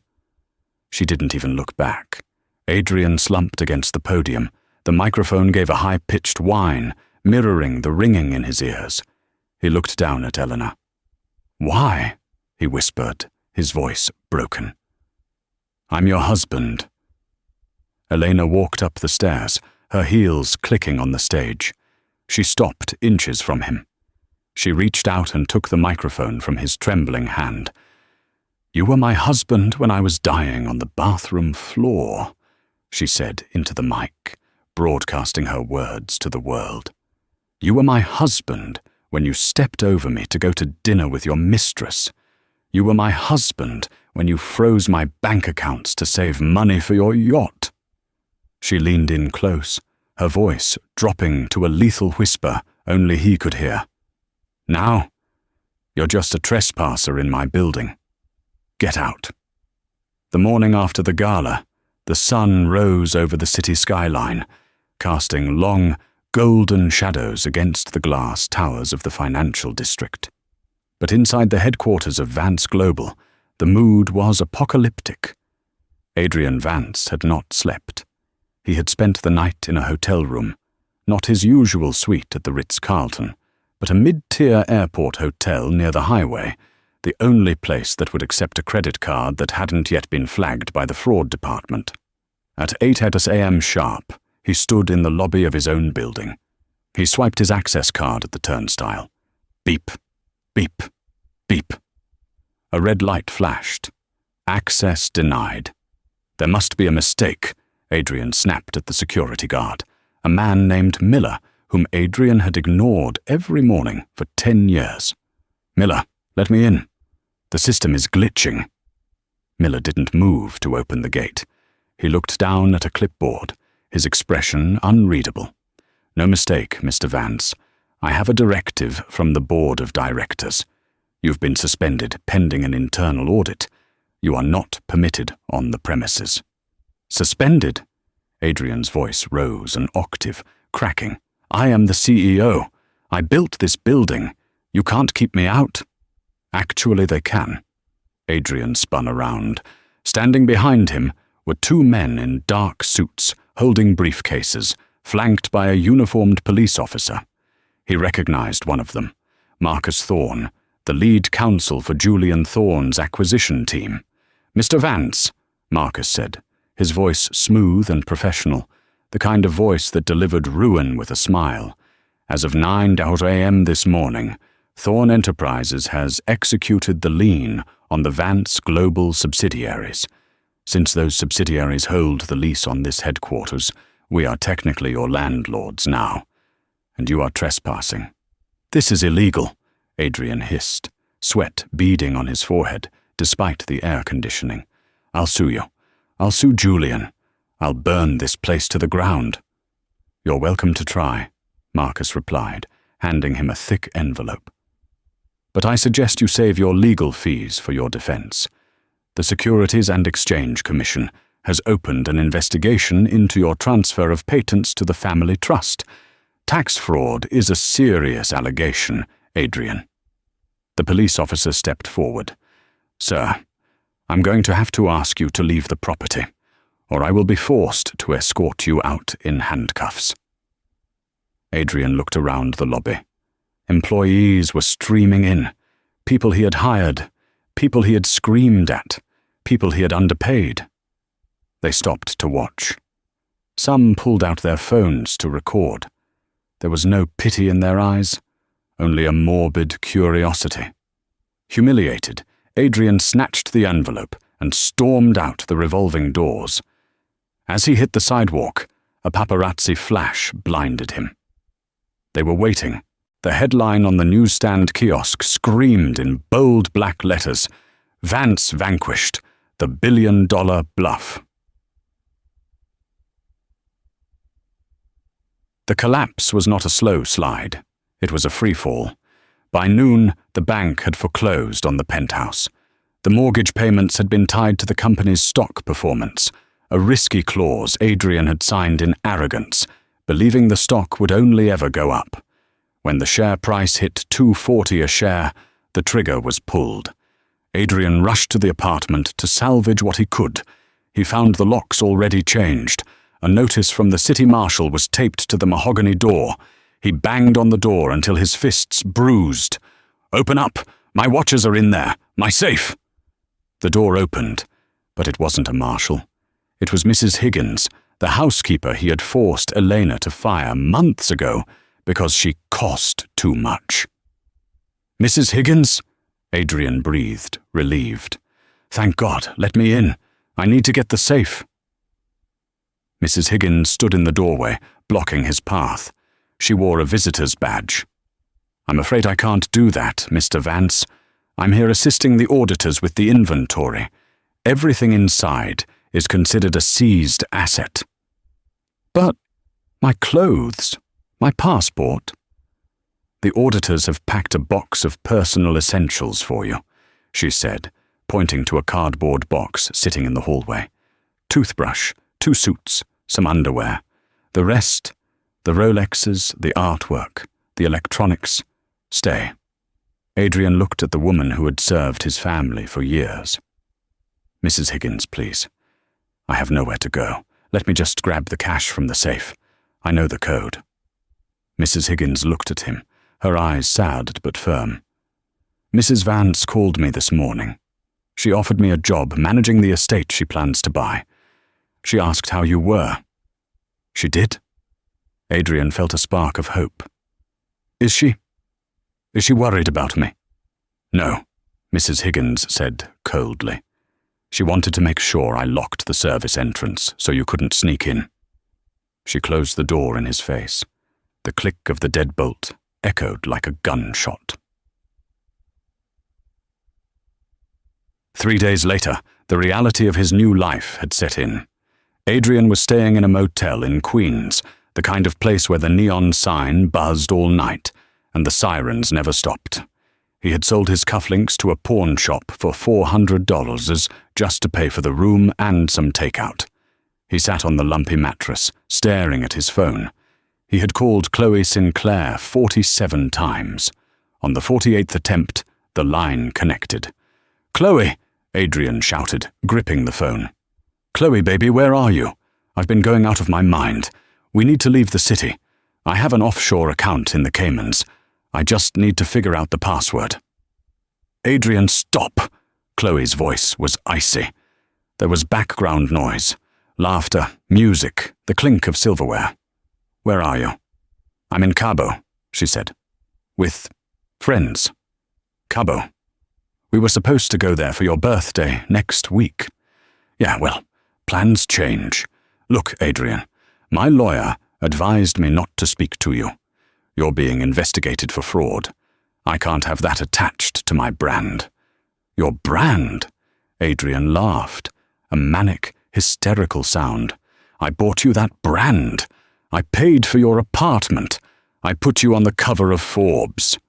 She didn't even look back. Adrian slumped against the podium. The microphone gave a high-pitched whine, mirroring the ringing in his ears. He looked down at Eleanor. "Why?" he whispered, his voice broken. "I'm your husband." Elena walked up the stairs, her heels clicking on the stage. She stopped inches from him. She reached out and took the microphone from his trembling hand. "You were my husband when I was dying on the bathroom floor," she said into the mic, broadcasting her words to the world. "You were my husband when you stepped over me to go to dinner with your mistress. You were my husband when you froze my bank accounts to save money for your yacht." She leaned in close, her voice dropping to a lethal whisper only he could hear. "Now, you're just a trespasser in my building. Get out." The morning after the gala, the sun rose over the city skyline, casting long, golden shadows against the glass towers of the financial district. But inside the headquarters of Vance Global, the mood was apocalyptic. Adrian Vance had not slept. He had spent the night in a hotel room, not his usual suite at the Ritz-Carlton, but a mid-tier airport hotel near the highway, the only place that would accept a credit card that hadn't yet been flagged by the fraud department. At 8 a.m. sharp, he stood in the lobby of his own building. He swiped his access card at the turnstile. Beep, beep, beep. A red light flashed. Access denied. There must be a mistake, Adrian snapped at the security guard, a man named Miller, whom Adrian had ignored every morning for 10 years. "Miller, let me in. The system is glitching." Miller didn't move to open the gate. He looked down at a clipboard, his expression unreadable. "No mistake, Mr. Vance. I have a directive from the board of directors. You've been suspended pending an internal audit. You are not permitted on the premises." "Suspended?" Adrian's voice rose an octave, cracking. "I am the CEO. I built this building. You can't keep me out." "Actually, they can." Adrian spun around. Standing behind him were two men in dark suits, holding briefcases, flanked by a uniformed police officer. He recognized one of them, Marcus Thorne, the lead counsel for Julian Thorne's acquisition team. "Mr. Vance," Marcus said, his voice smooth and professional, the kind of voice that delivered ruin with a smile. "As of 9 a.m. this morning, Thorne Enterprises has executed the lien on the Vance Global subsidiaries. Since those subsidiaries hold the lease on this headquarters, we are technically your landlords now. And you are trespassing." "This is illegal," Adrian hissed, sweat beading on his forehead, despite the air conditioning. "I'll sue you. I'll sue Julian. I'll burn this place to the ground." "You're welcome to try," Marcus replied, handing him a thick envelope. "But I suggest you save your legal fees for your defense. The Securities and Exchange Commission has opened an investigation into your transfer of patents to the family trust. Tax fraud is a serious allegation, Adrian." The police officer stepped forward. "Sir, I'm going to have to ask you to leave the property, or I will be forced to escort you out in handcuffs." Adrian looked around the lobby. Employees were streaming in, people he had hired, people he had screamed at, people he had underpaid. They stopped to watch. Some pulled out their phones to record. There was no pity in their eyes, only a morbid curiosity. Humiliated, Adrian snatched the envelope and stormed out the revolving doors. As he hit the sidewalk, a paparazzi flash blinded him. They were waiting. The headline on the newsstand kiosk screamed in bold black letters, "Vance vanquished, the billion-dollar bluff." The collapse was not a slow slide. It was a freefall. By noon, the bank had foreclosed on the penthouse. The mortgage payments had been tied to the company's stock performance, a risky clause Adrian had signed in arrogance, believing the stock would only ever go up. When the share price hit $2.40 a share, the trigger was pulled. Adrian rushed to the apartment to salvage what he could. He found the locks already changed. A notice from the city marshal was taped to the mahogany door. He banged on the door until his fists bruised. "Open up! My watches are in there! My safe!" The door opened, but it wasn't a marshal. It was Mrs. Higgins, the housekeeper he had forced Elena to fire months ago because she cost too much. "Mrs. Higgins?" Adrian breathed, relieved. "Thank God, let me in. I need to get the safe." Mrs. Higgins stood in the doorway, blocking his path. She wore a visitor's badge. "I'm afraid I can't do that, Mr. Vance. I'm here assisting the auditors with the inventory. Everything inside is considered a seized asset." "But my clothes, my passport." "The auditors have packed a box of personal essentials for you," she said, pointing to a cardboard box sitting in the hallway. "Toothbrush, 2 suits, some underwear. The rest, the Rolexes, the artwork, the electronics. Stay." Adrian looked at the woman who had served his family for years. "Mrs. Higgins, please. I have nowhere to go. Let me just grab the cash from the safe. I know the code." Mrs. Higgins looked at him, her eyes sad but firm. "Mrs. Vance called me this morning. She offered me a job managing the estate she plans to buy. She asked how you were." "She did?" Adrian felt a spark of hope. Is she worried about me?" "No," Mrs. Higgins said coldly. "She wanted to make sure I locked the service entrance so you couldn't sneak in." She closed the door in his face. The click of the deadbolt echoed like a gunshot. 3 days later, the reality of his new life had set in. Adrian was staying in a motel in Queens, the kind of place where the neon sign buzzed all night, and the sirens never stopped. He had sold his cufflinks to a pawn shop for $400 just to pay for the room and some takeout. He sat on the lumpy mattress, staring at his phone. He had called Chloe Sinclair 47 times. On the 48th attempt, the line connected. "Chloe!" Adrian shouted, gripping the phone. "Chloe, baby, where are you? I've been going out of my mind. We need to leave the city. I have an offshore account in the Caymans. I just need to figure out the password." "Adrian, stop!" Chloe's voice was icy. There was background noise, laughter, music, the clink of silverware. "Where are you?" "I'm in Cabo," she said. "With friends." "Cabo? We were supposed to go there for your birthday next week." "Yeah, well, plans change. Look, Adrian, my lawyer advised me not to speak to you. You're being investigated for fraud. I can't have that attached to my brand." "Your brand?" Adrian laughed, a manic, hysterical sound. "I bought you that brand. I paid for your apartment. I put you on the cover of Forbes.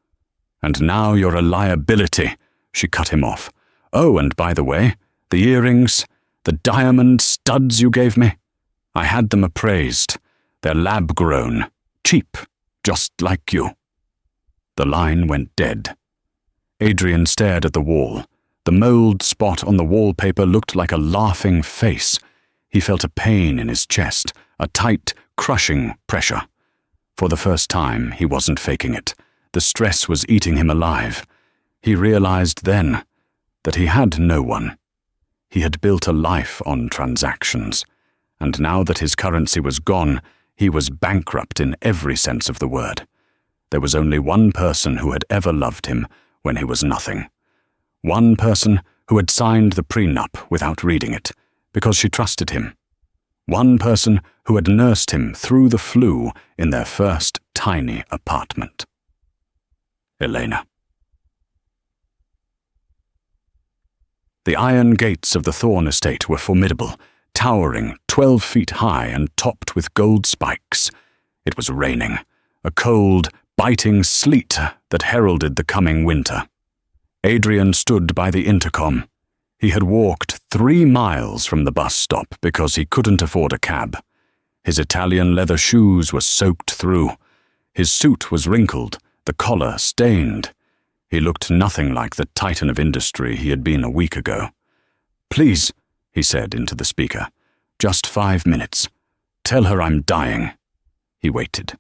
And now you're a liability," she cut him off. "Oh, and by the way, the earrings, the diamond studs you gave me, I had them appraised. They're lab-grown, cheap, just like you." The line went dead. Adrian stared at the wall. The mold spot on the wallpaper looked like a laughing face. He felt a pain in his chest, a tight, crushing pressure. For the first time, he wasn't faking it. The stress was eating him alive. He realized then that he had no one. He had built a life on transactions, and now that his currency was gone, he was bankrupt in every sense of the word. There was only one person who had ever loved him when he was nothing. One person who had signed the prenup without reading it, because she trusted him. One person who had nursed him through the flu in their first tiny apartment. Elena. The iron gates of the Thorne estate were formidable, towering 12 feet high and topped with gold spikes. It was raining, a cold, biting sleet that heralded the coming winter. Adrian stood by the intercom. He had walked 3 miles from the bus stop because he couldn't afford a cab. His Italian leather shoes were soaked through. His suit was wrinkled, the collar stained. He looked nothing like the titan of industry he had been a week ago. "Please," he said into the speaker, "just 5 minutes. Tell her I'm dying." He waited.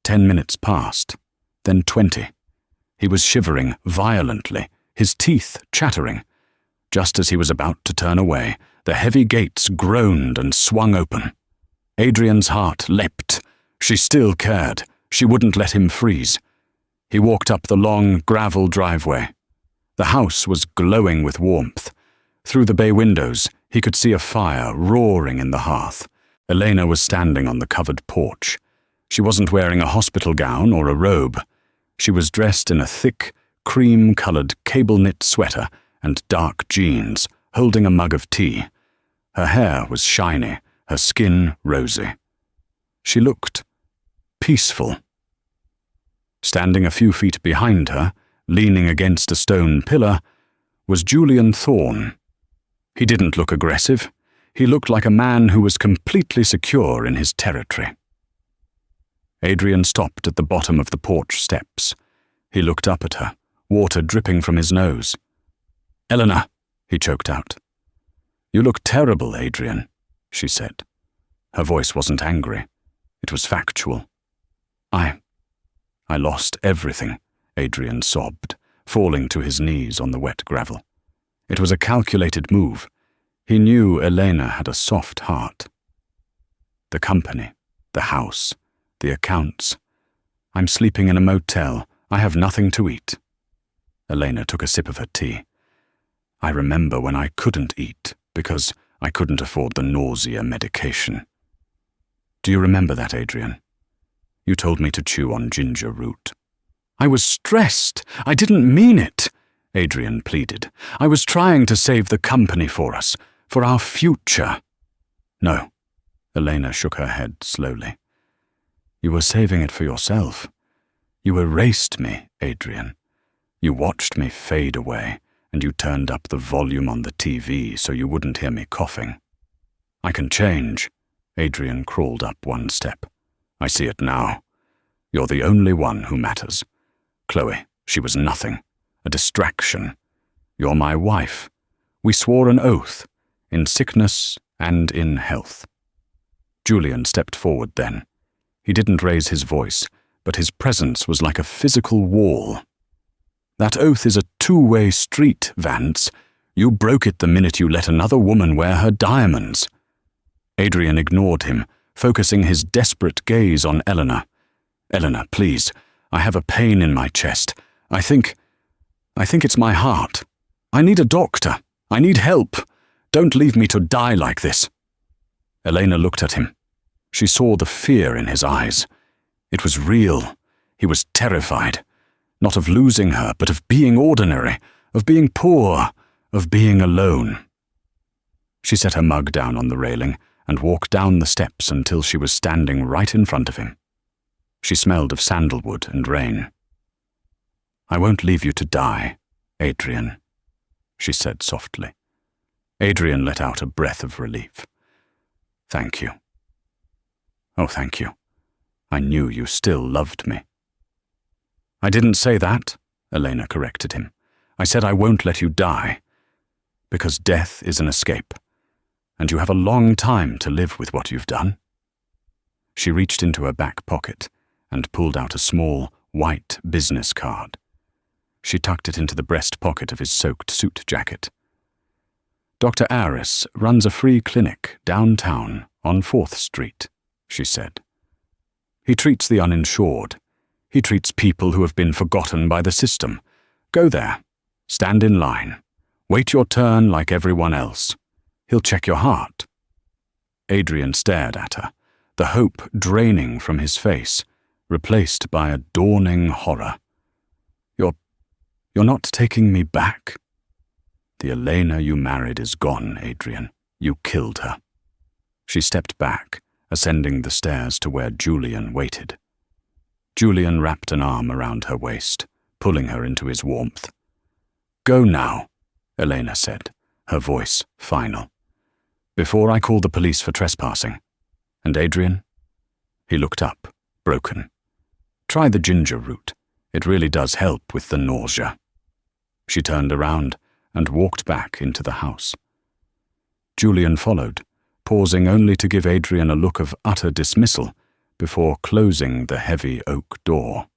10 minutes passed, then 20. He was shivering violently, his teeth chattering. Just as he was about to turn away, the heavy gates groaned and swung open. Adrian's heart leapt. She still cared. She wouldn't let him freeze. He walked up the long gravel driveway. The house was glowing with warmth. Through the bay windows, he could see a fire roaring in the hearth. Elena was standing on the covered porch. She wasn't wearing a hospital gown or a robe. She was dressed in a thick, cream-colored cable-knit sweater and dark jeans, holding a mug of tea. Her hair was shiny, her skin rosy. She looked peaceful. Standing a few feet behind her, leaning against a stone pillar, was Julian Thorne. He didn't look aggressive. He looked like a man who was completely secure in his territory. Adrian stopped at the bottom of the porch steps. He looked up at her, water dripping from his nose. "Eleanor," he choked out. "You look terrible, Adrian," she said. Her voice wasn't angry. It was factual. I lost everything," Adrian sobbed, falling to his knees on the wet gravel. It was a calculated move. He knew Elena had a soft heart. "The company, the house, the accounts. I'm sleeping in a motel. I have nothing to eat." Elena took a sip of her tea. "I remember when I couldn't eat because I couldn't afford the nausea medication. Do you remember that, Adrian? You told me to chew on ginger root." "I was stressed. I didn't mean it," Adrian pleaded. "I was trying to save the company for us, for our future." "No," Elena shook her head slowly. "You were saving it for yourself. You erased me, Adrian. You watched me fade away, and you turned up the volume on the TV so you wouldn't hear me coughing. I can change." Adrian crawled up one step. "I see it now. You're the only one who matters. Chloe, she was nothing. A distraction. You're my wife. We swore an oath, in sickness and in health." Julian stepped forward then. He didn't raise his voice, but his presence was like a physical wall. "That oath is a two-way street, Vance. You broke it the minute you let another woman wear her diamonds." Adrian ignored him, focusing his desperate gaze on Eleanor. "Eleanor, please. I have a pain in my chest. I think it's my heart. I need a doctor. I need help. Don't leave me to die like this." Elena looked at him. She saw the fear in his eyes. It was real. He was terrified. Not of losing her, but of being ordinary, of being poor, of being alone. She set her mug down on the railing and walked down the steps until she was standing right in front of him. She smelled of sandalwood and rain. "I won't leave you to die, Adrian," she said softly. Adrian let out a breath of relief. "Thank you." "Oh, thank you. I knew you still loved me." "I didn't say that," Elena corrected him. "I said I won't let you die, because death is an escape, and you have a long time to live with what you've done." She reached into her back pocket and pulled out a small, white business card. She tucked it into the breast pocket of his soaked suit jacket. "Dr. Aris runs a free clinic downtown on 4th Street, she said. "He treats the uninsured. He treats people who have been forgotten by the system. Go there. Stand in line. Wait your turn like everyone else. He'll check your heart." Adrian stared at her, the hope draining from his face, replaced by a dawning horror. You're not taking me back?" "The Elena you married is gone, Adrian. You killed her." She stepped back, ascending the stairs to where Julian waited. Julian wrapped an arm around her waist, pulling her into his warmth. "Go now," Elena said, her voice final. "Before I call the police for trespassing. And Adrian?" He looked up, broken. "Try the ginger root. It really does help with the nausea." She turned around and walked back into the house. Julian followed, pausing only to give Adrian a look of utter dismissal before closing the heavy oak door.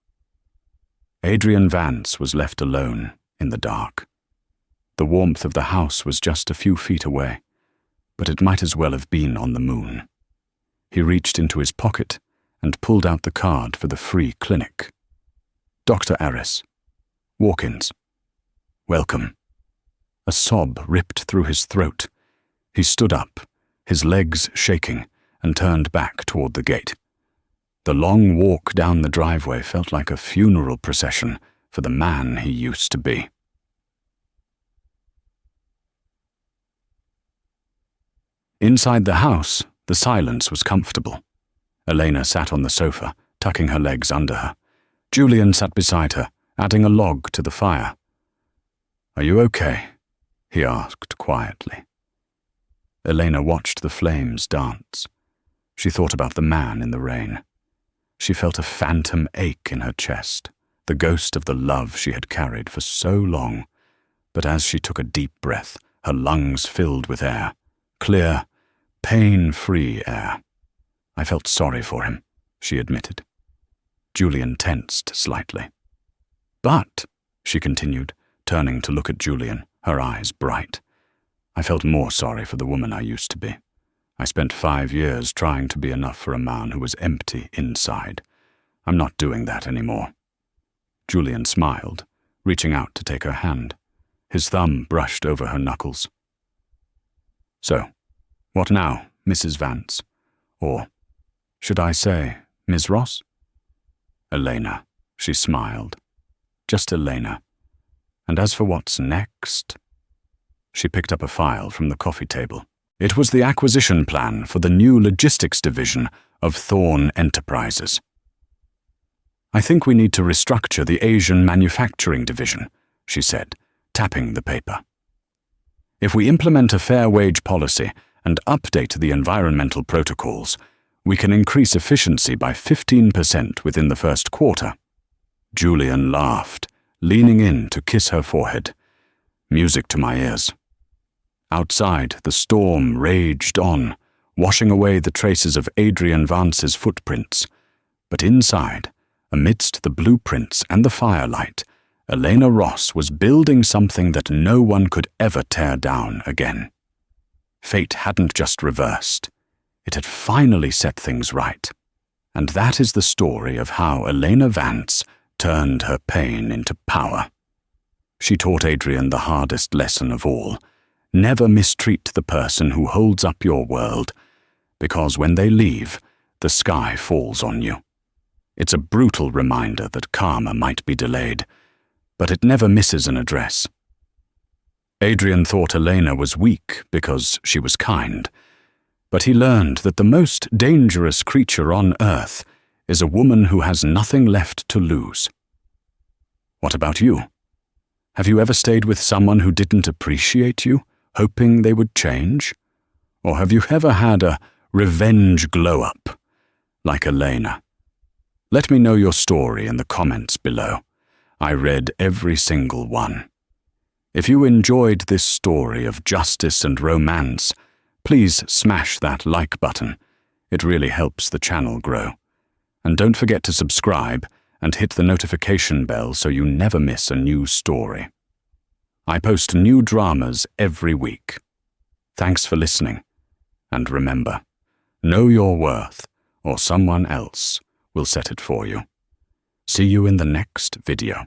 Adrian Vance was left alone in the dark. The warmth of the house was just a few feet away, but it might as well have been on the moon. He reached into his pocket and pulled out the card for the free clinic. Dr. Aris. Walk-ins. Welcome. A sob ripped through his throat. He stood up, his legs shaking, and turned back toward the gate. The long walk down the driveway felt like a funeral procession for the man he used to be. Inside the house, the silence was comfortable. Elena sat on the sofa, tucking her legs under her. Julian sat beside her, adding a log to the fire. "Are you okay?" he asked quietly. Elena watched the flames dance. She thought about the man in the rain. She felt a phantom ache in her chest, the ghost of the love she had carried for so long. But as she took a deep breath, her lungs filled with air, clear, pain-free air. "I felt sorry for him," she admitted. Julian tensed slightly. "But," she continued, turning to look at Julian, her eyes bright, "I felt more sorry for the woman I used to be. I spent 5 years trying to be enough for a man who was empty inside. I'm not doing that anymore." Julian smiled, reaching out to take her hand. His thumb brushed over her knuckles. "So, what now, Mrs. Vance? Or, should I say, Ms. Ross?" "Elena," she smiled. "Just Elena. And as for what's next..." She picked up a file from the coffee table. It was the acquisition plan for the new logistics division of Thorn Enterprises. "I think we need to restructure the Asian manufacturing division," she said, tapping the paper. "If we implement a fair wage policy and update the environmental protocols, we can increase efficiency by 15% within the first quarter." Julian laughed, leaning in to kiss her forehead. Music to my ears. Outside, the storm raged on, washing away the traces of Adrian Vance's footprints. But inside, amidst the blueprints and the firelight, Elena Ross was building something that no one could ever tear down again. Fate hadn't just reversed. It had finally set things right. And that is the story of how Elena Vance turned her pain into power. She taught Adrian the hardest lesson of all. Never mistreat the person who holds up your world, because when they leave, the sky falls on you. It's a brutal reminder that karma might be delayed, but it never misses an address. Adrian thought Elena was weak because she was kind, but he learned that the most dangerous creature on earth is a woman who has nothing left to lose. What about you? Have you ever stayed with someone who didn't appreciate you, hoping they would change? Or have you ever had a revenge glow-up, like Elena? Let me know your story in the comments below. I read every single one. If you enjoyed this story of justice and romance, please smash that like button. It really helps the channel grow. And don't forget to subscribe and hit the notification bell so you never miss a new story. I post new dramas every week. Thanks for listening. And remember, know your worth, or someone else will set it for you. See you in the next video.